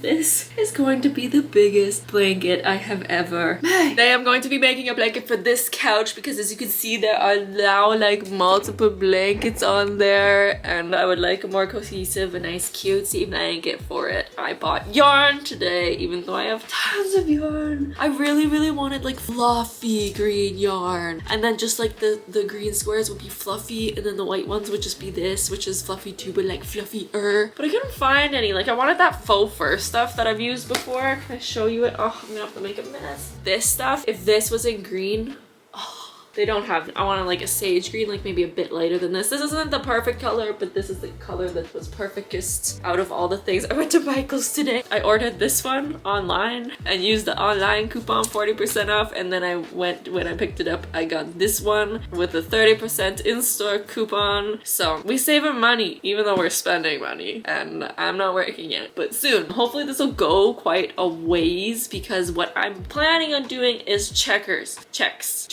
This is going to be the biggest blanket I have ever made. Today I'm going to be making a blanket for this couch because as you can see there are now like multiple blankets on there and I would like a more cohesive and nice cutesy blanket for it. I bought yarn today even though I have tons of yarn. I really wanted like fluffy green yarn and then just like the green squares would be fluffy and then the white ones would just be this, which is fluffy too but like fluffier. But I couldn't find any. Like I wanted that faux fur stuff that I've used before. Can I show you it? Oh, I'm gonna have to make a mess. This stuff, if this was in green, they don't have, I want like a sage green, like maybe a bit lighter than this. This isn't the perfect color, but this is the color that was perfectest out of all the things. I went to Michael's today. I ordered this one online and used the online coupon 40% off. And then I went, when I picked it up, I got this one with a 30% in-store coupon. So we saving money, even though we're spending money and I'm not working yet, but soon. Hopefully this will go quite a ways because what I'm planning on doing is checks.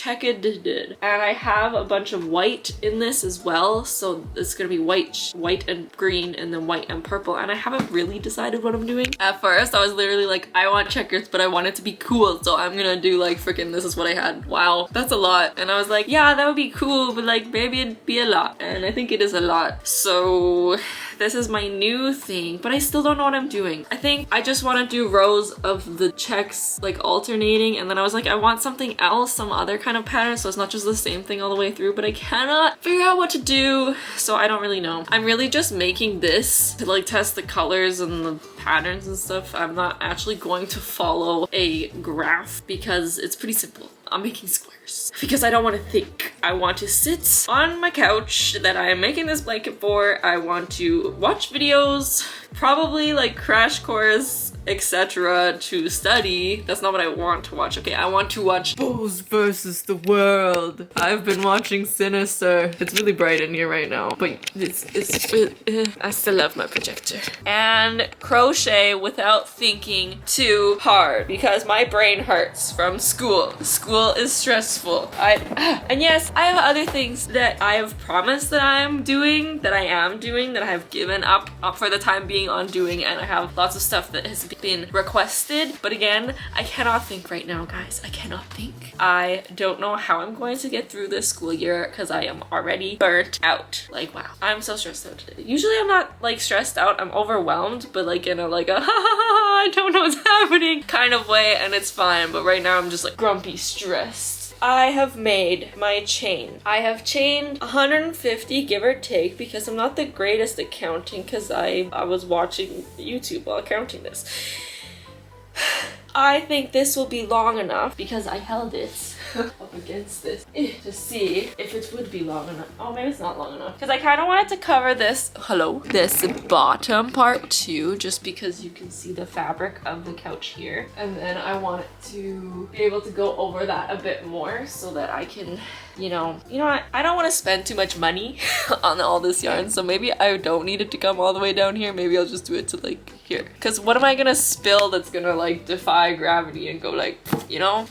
And I have a bunch of white in this as well, so it's gonna be white and green and then white and purple, and I haven't really decided what I'm doing. At first I was literally like, I want checkers but I want it to be cool, so I'm gonna do like freaking this is what I had. Wow, that's a lot. And I was like, yeah, that would be cool, but like maybe it'd be a lot, and I think it is a lot. So this is my new thing, but I still don't know what I'm doing. I think I just want to do rows of the checks like alternating, and then I was like, I want something else, some other kind of pattern, so it's not just the same thing all the way through, but I cannot figure out what to do, so I don't really know. I'm really just making this to like test the colors and the patterns and stuff. I'm not actually going to follow a graph because it's pretty simple. I'm making squares because I don't want to think. I want to sit on my couch that I am making this blanket for. I want to watch videos, probably like crash course, etc. to study. That's not what I want to watch. Okay, I want to watch Bulls versus the World. I've been watching Sinister. It's really bright in here right now, but I still love my projector. And crochet without thinking too hard because my brain hurts from school. School is stressful. And yes, I have other things that I have promised that I am doing, that I have given up for the time being on doing, and I have lots of stuff that has been requested. But again, I cannot think right now, guys. I cannot think. I don't know how I'm going to get through this school year because I am already burnt out. Like, wow. I'm so stressed out today. Usually I'm not like stressed out. I'm overwhelmed, but like in a like a I don't know what's happening kind of way, and it's fine. But right now I'm just like grumpy, stressed. I have made my chain. I have chained 150, give or take, because I'm not the greatest at counting because I was watching YouTube while counting this. I think this will be long enough because I held it up against this to see if it would be long enough. Oh, maybe it's not long enough because I kind of wanted to cover this this bottom part too, just because you can see the fabric of the couch here, and then I want it to be able to go over that a bit more so that I can you know what, I don't want to spend too much money on all this yarn, so maybe I don't need it to come all the way down here. Maybe I'll just do it to like here, because what am I gonna spill that's gonna like defy gravity and go like, you know?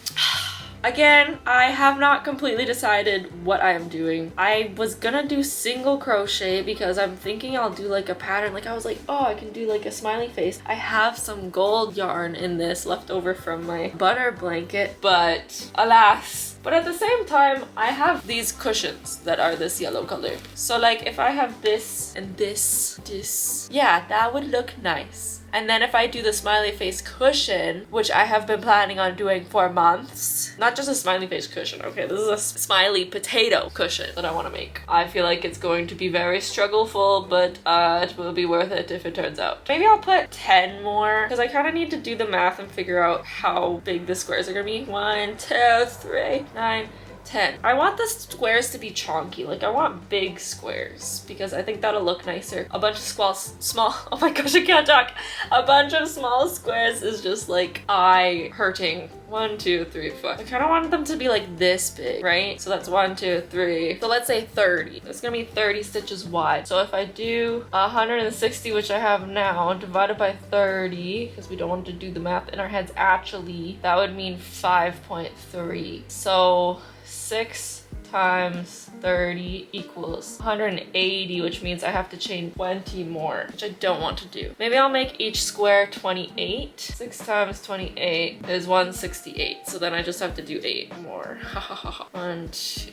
Again, I have not completely decided what I am doing. I was gonna do single crochet because I'm thinking I'll do like a pattern. Like I was like, oh, I can do like a smiley face. I have some gold yarn in this left over from my butter blanket, but alas. But at the same time, I have these cushions that are this yellow color. So like if I have this and this, yeah, that would look nice. And then if I do the smiley face cushion, which I have been planning on doing for months, not just a smiley face cushion, okay, this is a smiley potato cushion that I want to make. I feel like it's going to be very struggleful, but it will be worth it if it turns out. Maybe I'll put 10 more, because I kind of need to do the math and figure out how big the squares are going to be. 1, 2, 3, 9, 10. I want the squares to be chonky. Like I want big squares because I think that'll look nicer. A bunch of small, oh my gosh, I can't talk. A bunch of small squares is just like eye hurting. 1, 2, 3, 4. I kind of want them to be like this big, right? So that's 1, 2, 3. So let's say 30. It's gonna be 30 stitches wide. So if I do 160, which I have now, divided by 30, because we don't want to do the math in our heads actually, that would mean 5.3. So 6 times 30 equals 180, which means I have to chain 20 more, which I don't want to do. Maybe I'll make each square 28. 6 times 28 is 168. So then I just have to do 8 more. 1, 2,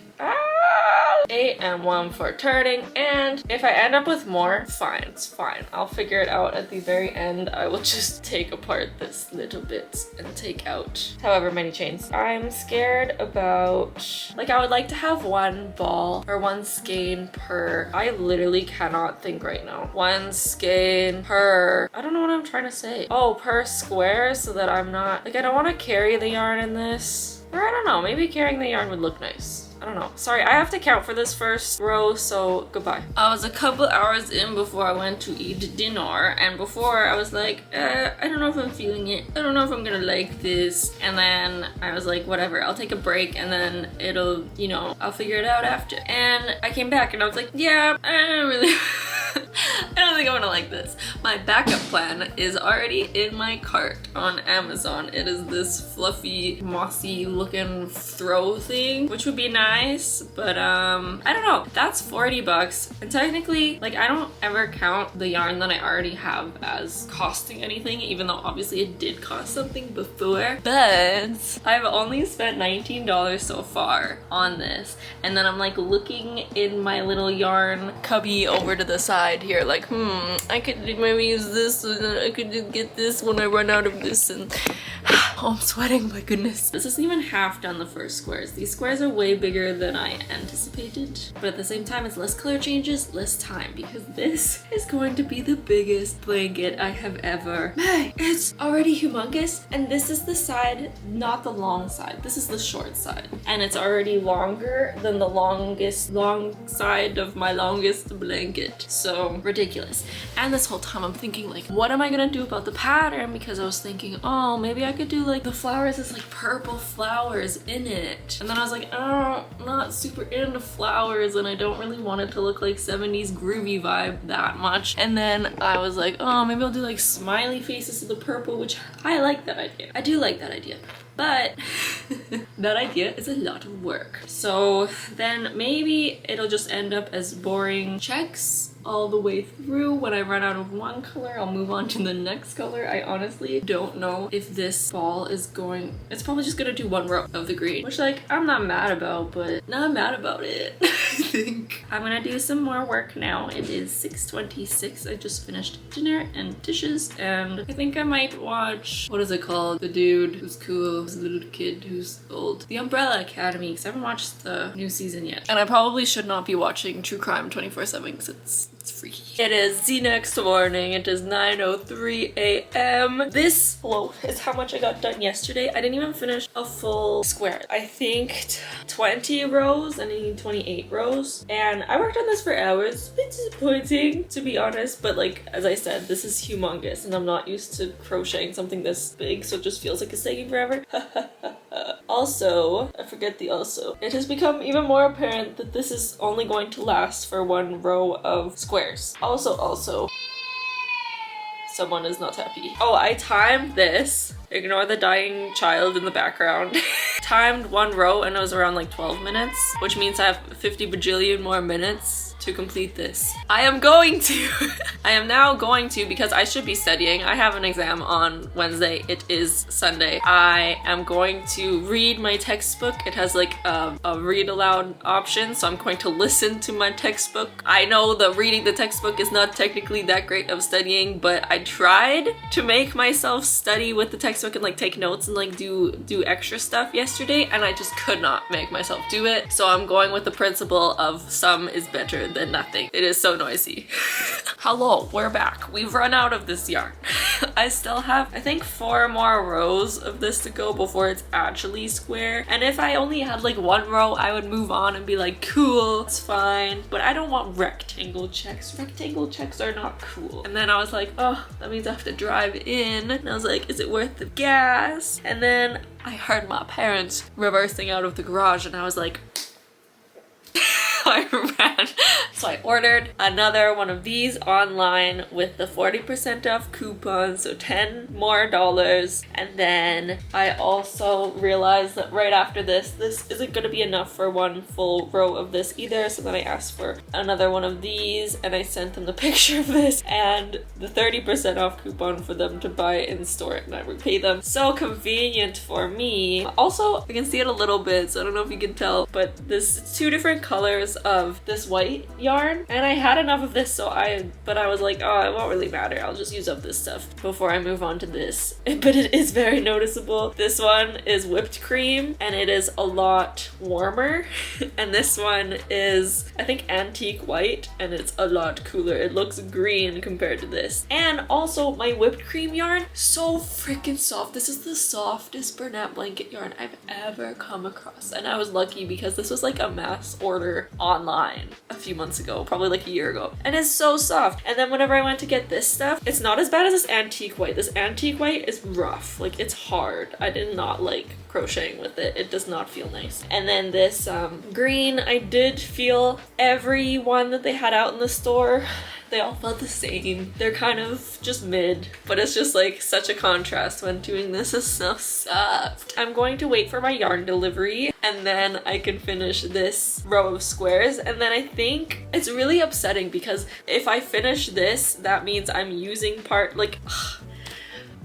8 and 1 for turning. And if I end up with more, fine, it's fine. I'll figure it out at the very end. I will just take apart this little bit and take out however many chains. I'm scared about, like, I would like to have one ball or one skein per, I literally cannot think right now. One skein per, I don't know what I'm trying to say. Oh, per square, so that I'm not, like, I don't want to carry the yarn in this. Or I don't know, maybe carrying the yarn would look nice. I don't know. Sorry, I have to count for this first row, so goodbye. I was a couple hours in before I went to eat dinner, and before I was like, I don't know if I'm feeling it. I don't know if I'm gonna like this. And then I was like, whatever, I'll take a break and then it'll, you know, I'll figure it out after. And I came back and I was like, yeah, I don't really... I don't think I'm gonna like this. My backup plan is already in my cart on Amazon. It is this fluffy, mossy looking throw thing, which would be nice, but I don't know. That's 40 bucks. And technically, like, I don't ever count the yarn that I already have as costing anything, even though obviously it did cost something before. But I've only spent $19 so far on this. And then I'm like looking in my little yarn cubby over to the side here, like, I could maybe use this, and I could get this when I run out of this, and oh, I'm sweating, my goodness. This isn't even half done the first squares. These squares are way bigger than I anticipated, but at the same time, it's less color changes, less time, because this is going to be the biggest blanket I have ever made. It's already humongous, and this is the side, not the long side. This is the short side, and it's already longer than the long side of my longest blanket. So ridiculous. And this whole time I'm thinking, like, what am I gonna do about the pattern? Because I was thinking, oh, maybe I could do like the flowers as like purple flowers in it. And then I was like, oh, I'm not super into flowers and I don't really want it to look like 70s groovy vibe that much. And then I was like, oh, maybe I'll do like smiley faces to the purple, which I like that idea. I do like that idea. But that idea is a lot of work. So then maybe it'll just end up as boring checks all the way through. When I run out of one color, I'll move on to the next color. I honestly don't know if this ball is going, it's probably just gonna do one row of the green, which, like, I'm not mad about, but not mad about it. I think I'm gonna do some more work now. It is 6:26. I just finished dinner and dishes, and I think I might watch, what is it called? The dude who's cool, who's a little kid who's old. The Umbrella Academy, because I haven't watched the new season yet. And I probably should not be watching true crime 24/7 because it's freaky. It is the next morning. It is 9:03 a.m. This, whoa, is how much I got done yesterday. I didn't even finish a full square. I think 20 rows and I need 28 rows. And I worked on this for hours. It's a bit disappointing, to be honest. But, like, as I said, this is humongous and I'm not used to crocheting something this big, so it just feels like it's taking forever. Also, I forget the also. It has become even more apparent that this is only going to last for one row of squares. Also, someone is not happy. Oh, I timed this. Ignore the dying child in the background. Timed one row and it was around like 12 minutes, which means I have 50 bajillion more minutes to complete this. I am now going to, because I should be studying. I have an exam on Wednesday. It is Sunday. I am going to read my textbook. It has like a read aloud option, so I'm going to listen to my textbook. I know that reading the textbook is not technically that great of studying, but I tried to make myself study with the textbook and like take notes and like do extra stuff yesterday, and I just could not make myself do it. So I'm going with the principle of some is better than nothing. It is so noisy. Hello, we're back. We've run out of this yarn. I still have, I think, 4 more rows of this to go before it's actually square. And if I only had like 1 row, I would move on and be like, cool, it's fine. But I don't want rectangle checks. Rectangle checks are not cool. And then I was like, oh, that means I have to drive in. And I was like, is it worth the gas? And then I heard my parents reversing out of the garage and I was like, So I ordered another one of these online with the 40% off coupon, so $10 more. And then I also realized that right after this isn't going to be enough for one full row of this either, so then I asked for another one of these and I sent them the picture of this and the 30% off coupon for them to buy in store and I repay them. So convenient for me. Also, I can see it a little bit, so I don't know if you can tell, but this 2 different colors of this white yarn, and I had enough of this, but I was like, oh, it won't really matter, I'll just use up this stuff before I move on to this. But it is very noticeable. This one is whipped cream and it is a lot warmer and this one is, I think, antique white and it's a lot cooler. It looks green compared to this. And also my whipped cream yarn, so freaking soft. This is the softest Bernat blanket yarn I've ever come across, and I was lucky because this was like a mass order online a few months ago, probably like a year ago, and it's so soft. And then whenever I went to get this stuff, it's not as bad as this antique white. This antique white is rough, like it's hard. I did not like crocheting with it. It does not feel nice. And then this green, I did feel every one that they had out in the store. They all felt the same. They're kind of just mid, but it's just like such a contrast when doing this. Is so soft. I'm going to wait for my yarn delivery and then I can finish this row of squares. And then I think it's really upsetting because if I finish this, that means I'm using part, like,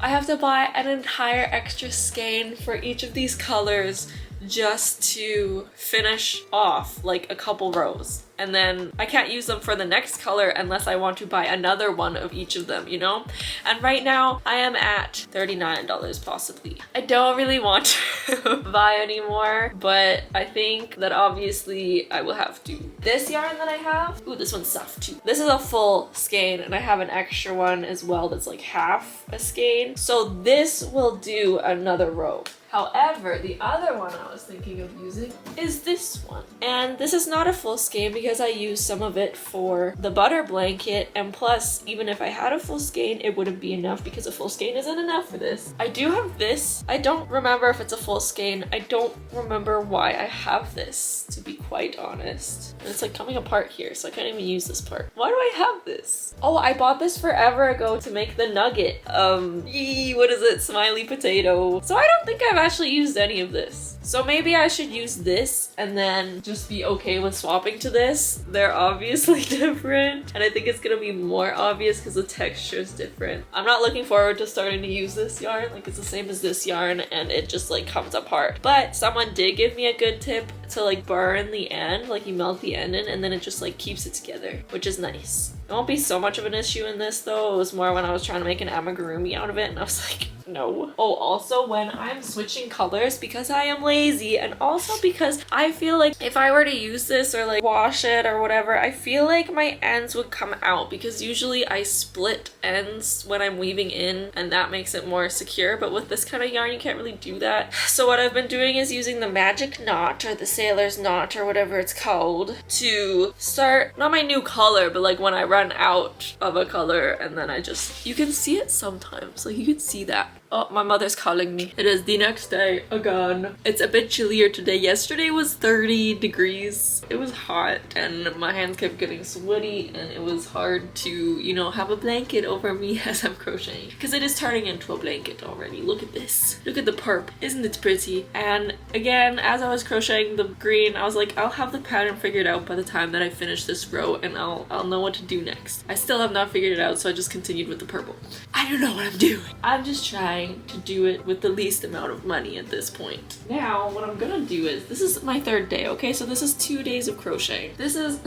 I have to buy an entire extra skein for each of these colors just to finish off like a couple rows. And then I can't use them for the next color unless I want to buy another one of each of them, you know? And right now I am at $39 possibly. I don't really want to buy anymore, but I think that obviously I will have to. This yarn that I have, ooh, this one's soft too. This is a full skein and I have an extra one as well that's like half a skein. So this will do another row. However, the other one I was thinking of using is this one. And this is not a full skein because I used some of it for the butter blanket, and plus, even if I had a full skein, it wouldn't be enough because a full skein isn't enough for this. I do have this. I don't remember if it's a full skein. I don't remember why I have this, to be quite honest. And it's like coming apart here, so I can't even use this part. Why do I have this? Oh, I bought this forever ago to make the nugget. What is it? Smiley potato. So I don't think I've actually used any of this. So maybe I should use this and then just be okay with swapping to this. They're obviously different and I think it's gonna be more obvious because the texture is different. I'm not looking forward to starting to use this yarn. Like, it's the same as this yarn and it just like comes apart. But someone did give me a good tip to like burn the end, like you melt the end in and then it just like keeps it together, which is nice. It won't be so much of an issue in this though. It was more when I was trying to make an amigurumi out of it and I was like, no. Oh, also when I'm switching colors, because I am lazy and also because I feel like if I were to use this or like wash it or whatever, I feel like my ends would come out because usually I split ends when I'm weaving in and that makes it more secure. But with this kind of yarn, you can't really do that. So what I've been doing is using the magic knot or the sailor's knot or whatever it's called to start, not my new color, but like when I run out of a color and then I just, you can see it sometimes, like you can see that. Oh, my mother's calling me. It is the next day again. It's a bit chillier today. Yesterday was 30 degrees. It was hot and my hands kept getting sweaty and it was hard to, you know, have a blanket over me as I'm crocheting. Because it is turning into a blanket already. Look at this. Look at the purp. Isn't it pretty? And again, as I was crocheting the green, I was like, I'll have the pattern figured out by the time that I finish this row and I'll know what to do next. I still have not figured it out, so I just continued with the purple. I don't know what I'm doing. I'm just trying to do it with the least amount of money at this point. Now, what I'm gonna do is, this is my third day, okay? So this is 2 days of crocheting. This is,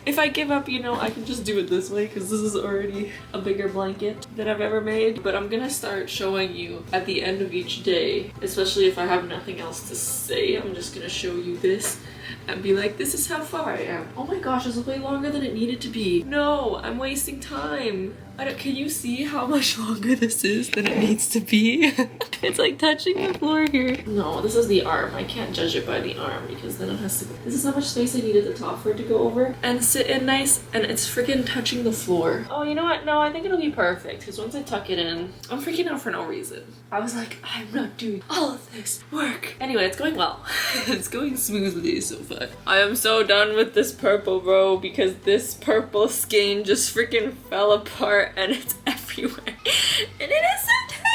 if I give up, you know, I can just do it this way because this is already a bigger blanket than I've ever made. But I'm gonna start showing you at the end of each day, especially if I have nothing else to say. I'm just gonna show you this and be like, this is how far I am. Oh my gosh, this is way longer than it needed to be. No, I'm wasting time. Can you see how much longer this is than it needs to be? It's like touching the floor here. No, this is the arm. I can't judge it by the arm because then it has to go. This is how much space I need at the top for it to go over and sit in nice, and it's freaking touching the floor. Oh, you know what? No, I think it'll be perfect because once I tuck it in, I'm freaking out for no reason. I was like, I'm not doing all of this work. Anyway, it's going well. It's going smoothly so far. but I am so done with this purple row because this purple skein just freaking fell apart and it's everywhere. And it is so tangled.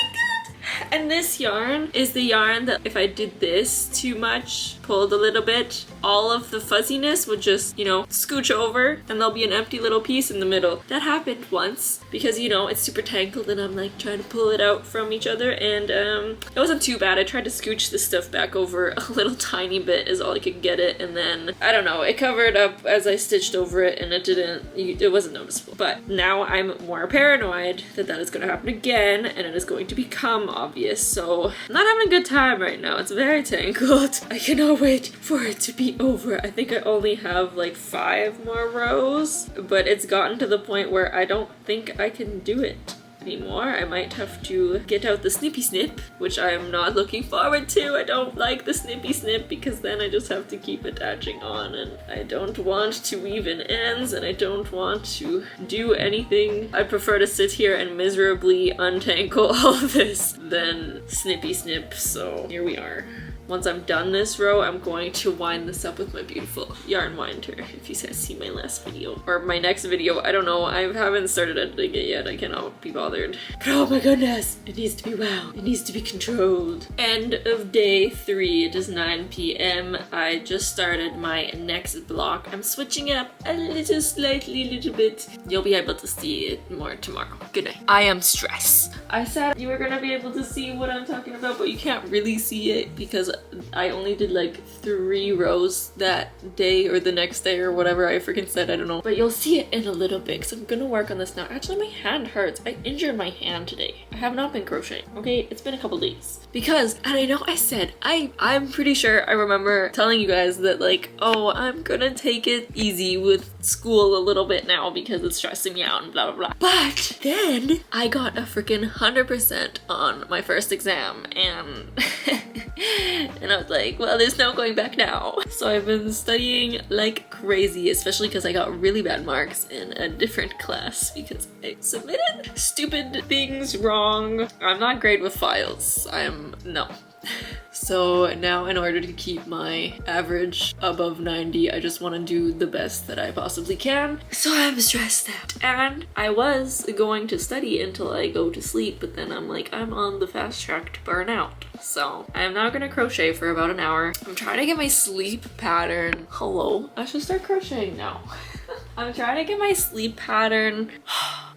And this yarn is the yarn that if I did this too much, pulled a little bit, all of the fuzziness would just, you know, scooch over and there'll be an empty little piece in the middle. That happened once because, you know, it's super tangled and I'm like trying to pull it out from each other, and it wasn't too bad. I tried to scooch this stuff back over a little tiny bit is all I could get it, and then I don't know, it covered up as I stitched over it and it wasn't noticeable. But now I'm more paranoid that that is going to happen again and it is going to become obvious. So I'm not having a good time right now. It's very tangled. I cannot wait for it to be over. I think I only have like 5 more rows, but it's gotten to the point where I don't think I can do it anymore. I might have to get out the snippy snip, which I am not looking forward to. I don't like the snippy snip because then I just have to keep attaching on, and I don't want to weave in ends, and I don't want to do anything. I prefer to sit here and miserably untangle all of this than snippy snip, so here we are. Once I'm done this row, I'm going to wind this up with my beautiful yarn winder. If you guys see my last video or my next video, I don't know. I haven't started editing it yet. I cannot be bothered. But oh my goodness, it needs to be wound. It needs to be controlled. End of day 3. It is 9 p.m. I just started my next block. I'm switching it up a little bit. You'll be able to see it more tomorrow. Good night. I am stressed. I said you were gonna be able to see what I'm talking about, but you can't really see it because I only did like 3 rows that day or the next day or whatever I freaking said, I don't know. But you'll see it in a little bit because I'm gonna work on this now. Actually, my hand hurts. I injured my hand today. I have not been crocheting, okay? It's been a couple days. Because, and I know I said, I'm pretty sure I remember telling you guys that like, oh, I'm gonna take it easy with school a little bit now because it's stressing me out and blah, blah, blah. But then I got a freaking 100% on my first exam, and and I was like, well, there's no going back now. So I've been studying like crazy, especially because I got really bad marks in a different class because I submitted stupid things wrong. I'm not great with files. No. So now in order to keep my average above 90, I just want to do the best that I possibly can. So I'm stressed out. And I was going to study until I go to sleep, but then I'm like, I'm on the fast track to burn out. So I'm now gonna crochet for about an hour. I'm trying to get my sleep pattern. Hello, I should start crocheting now. I'm trying to get my sleep pattern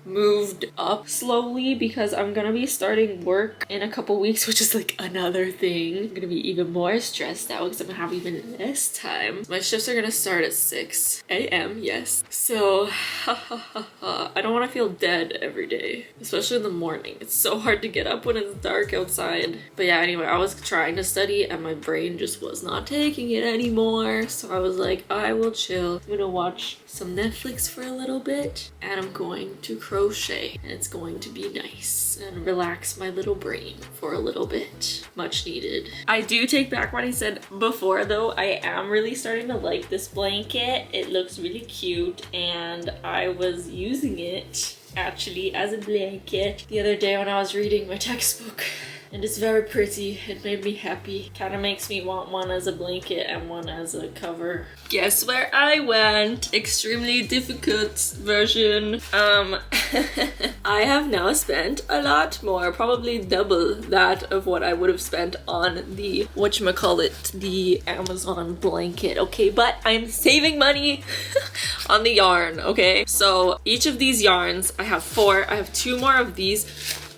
moved up slowly because I'm gonna be starting work in a couple weeks, which is like another thing. I'm gonna be even more stressed out because I'm gonna have even less time. My shifts are gonna start at 6 a.m. yes. So I don't want to feel dead every day, especially in the morning. It's so hard to get up when it's dark outside. But yeah, anyway, I was trying to study and my brain just was not taking it anymore. So I was like, I will chill. I'm gonna watch some Netflix for a little bit and I'm going to crochet, and it's going to be nice and relax my little brain for a little bit. Much needed. I do take back what I said before though. I am really starting to like this blanket. It looks really cute and I was using it actually as a blanket the other day when I was reading my textbook. And it's very pretty. It made me happy. Kind of makes me want one as a blanket and one as a cover. Guess where I went? Extremely difficult version. I have now spent a lot more, probably double that of what I would have spent on the, whatchamacallit, the Amazon blanket, okay? But I'm saving money on the yarn, okay? So each of these yarns, I have 4. I have 2 more of these.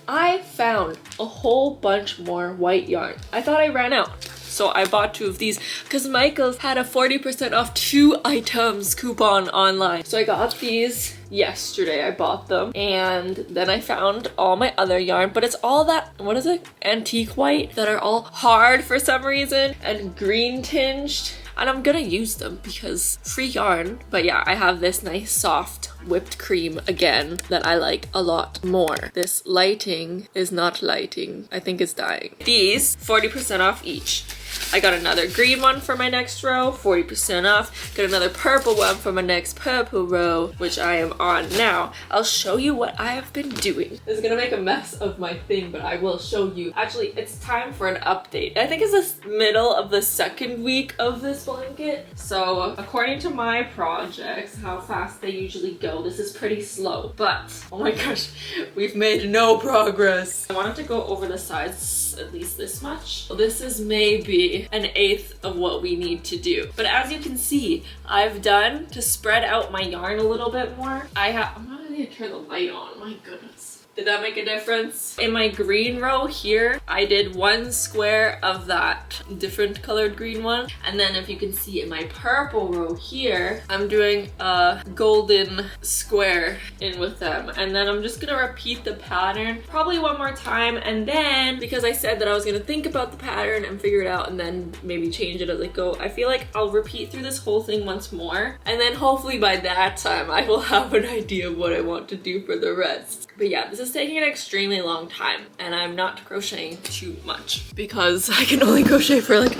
I found a whole bunch more white yarn. I thought I ran out, so I bought 2 of these because Michael's had a 40% off 2 items coupon online. So I got these yesterday. I bought them, and then I found all my other yarn, but it's all that, what is it? Antique white that are all hard for some reason and green tinged. And I'm gonna use them because free yarn. But yeah, I have this nice soft whipped cream again that I like a lot more. This lighting is not lighting. I think it's dying. These, 40% off each. I got another green one for my next row, 40% off. Got another purple one for my next purple row, which I am on now. I'll show you what I have been doing. This is gonna make a mess of my thing, but I will show you. Actually, it's time for an update. I think it's the middle of the second week of this blanket. So according to my projects, how fast they usually go, this is pretty slow. But, oh my gosh, we've made no progress. I wanted to go over the sides at least this much. This is maybe an eighth of what we need to do. But as you can see, I've done to spread out my yarn a little bit more. I'm gonna need to turn the light on, my goodness. Did that make a difference? In my green row here, I did one square of that different colored green one. And then if you can see in my purple row here, I'm doing a golden square in with them. And then I'm just gonna repeat the pattern probably one more time. And then, because I said that I was gonna think about the pattern and figure it out and then maybe change it as I go, I feel like I'll repeat through this whole thing once more. And then hopefully by that time, I will have an idea of what I want to do for the rest. But yeah, this is taking an extremely long time and I'm not crocheting too much because I can only crochet for like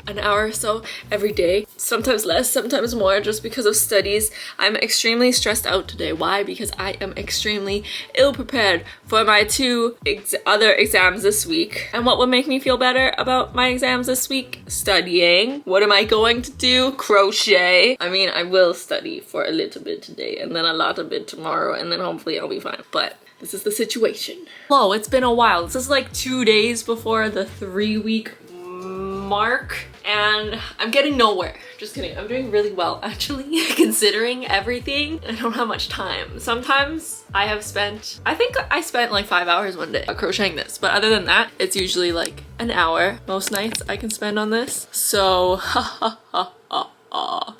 an hour or so every day. Sometimes less, sometimes more, just because of studies. I'm extremely stressed out today. Why? Because I am extremely ill prepared for my two other exams this week. And what would make me feel better about my exams this week? Studying. What am I going to do? Crochet. I mean, I will study for a little bit today and then a lot of it tomorrow and then hopefully I'll be fine. But this is the situation. Hello, it's been a while. This is like 2 days before the 3-week mark and I'm getting nowhere. Just kidding. I'm doing really well actually, considering everything. I don't have much time. Sometimes I think I spent like 5 hours one day crocheting this, but other than that, it's usually like an hour most nights I can spend on this. So,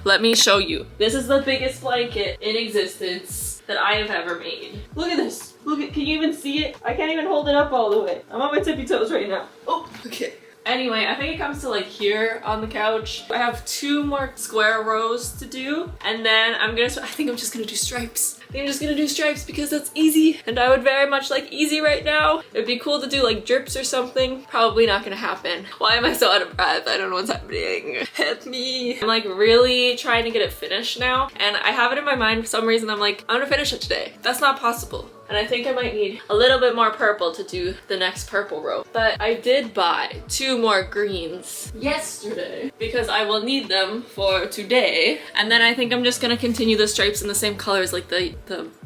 let me show you. This is the biggest blanket in existence that I have ever made. Look at this. Look at, can you even see it? I can't even hold it up all the way. I'm on my tippy toes right now. Oh, okay. Anyway, I think it comes to like here on the couch. I have 2 more square rows to do. And then I think I'm just gonna do stripes. I think I'm just gonna do stripes because that's easy. And I would very much like easy right now. It'd be cool to do like drips or something. Probably not gonna happen. Why am I so out of breath? I don't know what's happening. Help me. I'm like really trying to get it finished now. And I have it in my mind for some reason. I'm like, I'm gonna finish it today. That's not possible. And I think I might need a little bit more purple to do the next purple row. But I did buy 2 more greens yesterday because I will need them for today. And then I think I'm just gonna continue the stripes in the same colors, like the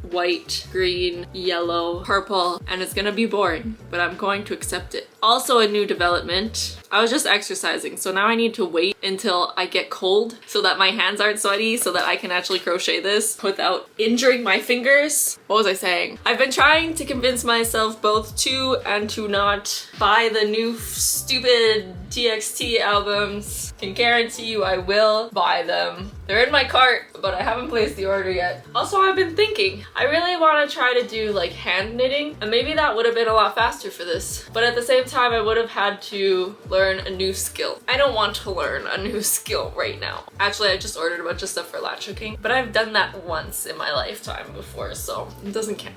white, green, yellow, purple, and it's gonna be boring, but I'm going to accept it. Also a new development. I was just exercising, so now I need to wait until I get cold so that my hands aren't sweaty so that I can actually crochet this without injuring my fingers. What was I saying? I've been trying to convince myself both to and to not buy the new stupid TXT albums. Can guarantee you I will buy them. They're in my cart, but I haven't placed the order yet. Also, I've been thinking, I really want to try to do like hand knitting, and maybe that would have been a lot faster for this. But at the same time, I would have had to learn a new skill. I don't want to learn a new skill right now. Actually, I just ordered a bunch of stuff for latch hooking, but I've done that once in my lifetime before, so it doesn't count.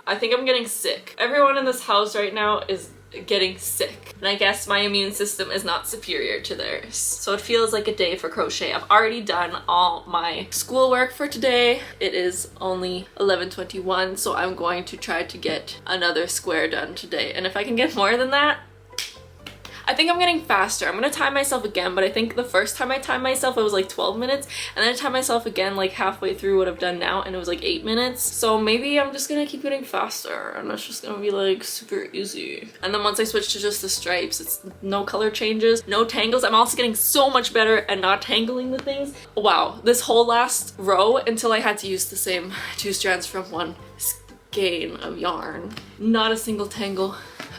I think I'm getting sick. Everyone in this house right now is getting sick, and I guess my immune system is not superior to theirs. So it feels like a day for crochet. I've already done all my schoolwork for today. It is only 11:21, so I'm going to try to get another square done today. And if I can get more than that, I think I'm getting faster. I'm gonna time myself again, but I think the first time I timed myself, it was like 12 minutes, and then I timed myself again like halfway through what I've done now, and it was like 8 minutes. So maybe I'm just gonna keep getting faster, and it's just gonna be like super easy. And then once I switch to just the stripes, it's no color changes, no tangles. I'm also getting so much better at not tangling the things. Wow, this whole last row until I had to use the same 2 strands from one skein of yarn. Not a single tangle.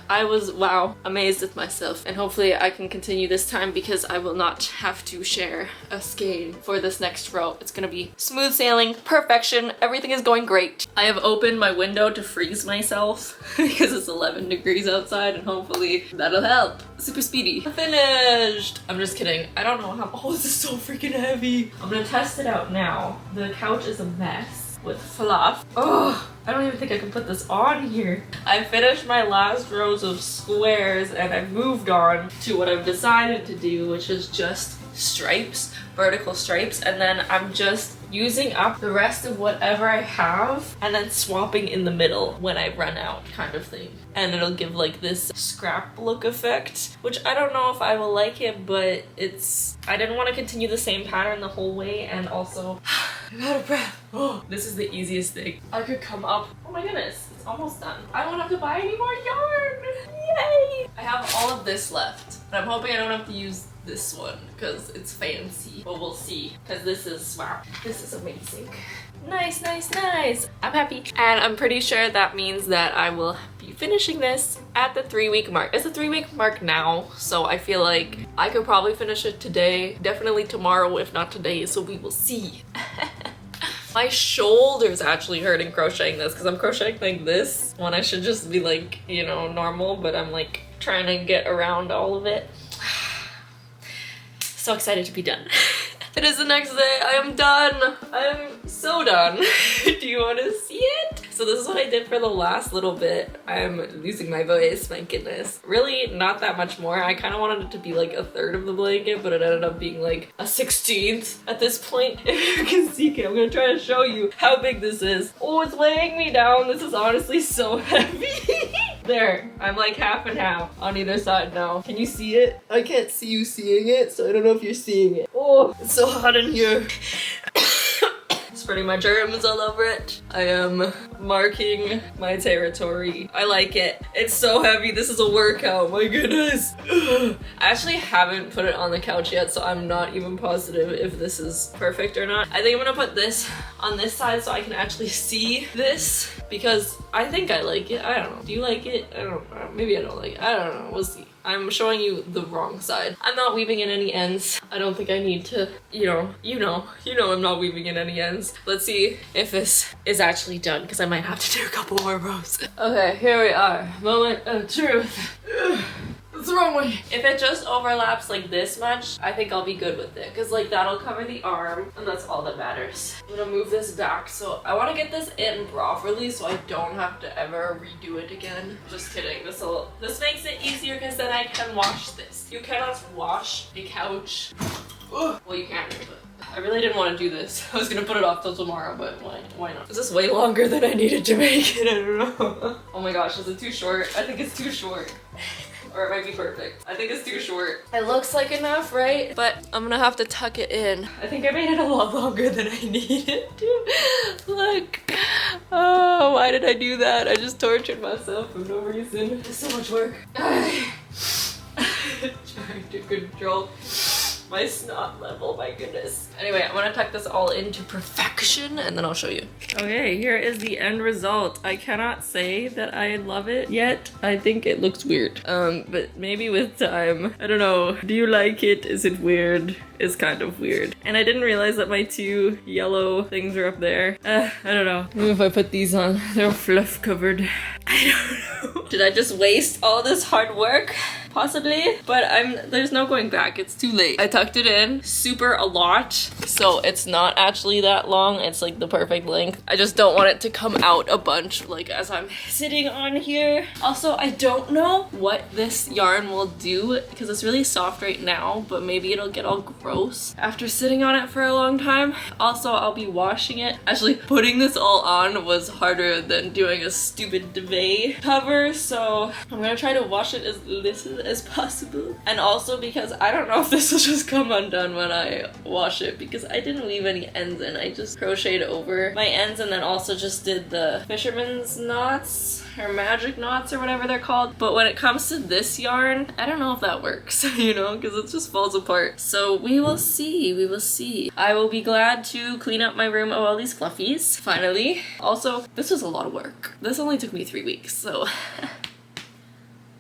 I was, wow, amazed with myself, and hopefully I can continue this time because I will not have to share a skein for this next row. It's gonna be smooth sailing, perfection, everything is going great. I have opened my window to freeze myself because it's 11 degrees outside, and hopefully that'll help. Super speedy. Finished! I'm just kidding. I don't know how, oh, this is so freaking heavy. I'm gonna test it out now. The couch is a mess with fluff. Oh, I don't even think I can put this on here. I finished my last rows of squares and I've moved on to what I've decided to do, which is just stripes, vertical stripes, and then I'm just using up the rest of whatever I have and then swapping in the middle when I run out, kind of thing. And it'll give like this scrapbook effect, which I don't know if I will like it, but I didn't want to continue the same pattern the whole way, and also I'm out of breath. Oh, this is the easiest thing. I could come up. Oh my goodness, it's almost done. I don't have to buy any more yarn. Yay! I have all of this left, and I'm hoping I don't have to use this one because it's fancy, but we'll see, because this is, wow, this is amazing. Nice, nice, nice. I'm happy. And I'm pretty sure that means that I will be finishing this at the 3-week mark. It's a 3-week mark now, so I feel like I could probably finish it today, definitely tomorrow, if not today, so we will see. My shoulder's actually hurting crocheting this because I'm crocheting like this when I should just be like, you know, normal, but I'm like trying to get around all of it. So excited to be done. It is the next day. I am done. I am so done. Do you want to see it? So this is what I did for the last little bit. I'm losing my voice, my goodness. Really not that much more. I kind of wanted it to be like a third of the blanket, but it ended up being like a 16th at this point. If you can see it, I'm gonna try to show you how big this is. Oh, it's weighing me down. This is honestly so heavy. There, I'm like half and half on either side now. Can you see it? I can't see you seeing it, so I don't know if you're seeing it. Oh, it's so hot in here. Spreading my germs all over it. I am marking my territory. I like it. It's so heavy. This is a workout. My goodness. I actually haven't put it on the couch yet, so I'm not even positive if this is perfect or not. I think I'm gonna put this on this side so I can actually see this, because I think I like it. I don't know. Do you like it? I don't know. Maybe I don't like it. I don't know. We'll see. I'm showing you the wrong side. I'm not weaving in any ends. I don't think I need to, you know I'm not weaving in any ends. Let's see if this is actually done, because I might have to do a couple more rows. Okay, here we are. Moment of truth. What's the wrong way? If it just overlaps like this much, I think I'll be good with it, because like that'll cover the arm, and that's all that matters. I'm gonna move this back, so I want to get this in properly so I don't have to ever redo it again. Just kidding. This makes it easier because then I can wash this. You cannot wash a couch. Ugh. Well, you can, but I really didn't want to do this. I was gonna put it off till tomorrow, but why not? Is this way longer than I needed to make it? I don't know. Oh my gosh, is it too short? I think it's too short. Or it might be perfect. I think it's too short. It looks like enough, right? But I'm gonna have to tuck it in. I think I made it a lot longer than I needed to. Look. Oh, why did I do that? I just tortured myself for no reason. It's so much work. Trying to control my snot level, my goodness. Anyway, I'm gonna tuck this all into perfection and then I'll show you. Okay, here is the end result. I cannot say that I love it yet. I think it looks weird. But maybe with time. I don't know. Do you like it? Is it weird? It's kind of weird. And I didn't realize that my 2 yellow things are up there. I don't know. Maybe if I put these on, they're fluff covered. I don't know. Did I just waste all this hard work? Possibly, but there's no going back. It's too late. I tucked it in super a lot, so it's not actually that long. It's like the perfect length. I just don't want it to come out a bunch like as I'm sitting on here. Also, I don't know what this yarn will do because it's really soft right now, but maybe it'll get all gross after sitting on it for a long time. Also, I'll be washing it. Actually, putting this all on was harder than doing a stupid duvet cover, so I'm gonna try to wash it as little as possible. And also because I don't know if this will just come undone when I wash it, because I didn't leave any ends in. I just crocheted over my ends and then also just did the fisherman's knots or magic knots or whatever they're called. But when it comes to this yarn, I don't know if that works, you know, because it just falls apart. So we will see, we will see. I will be glad to clean up my room of all these fluffies, finally. Also, this was a lot of work. This only took me 3 weeks, so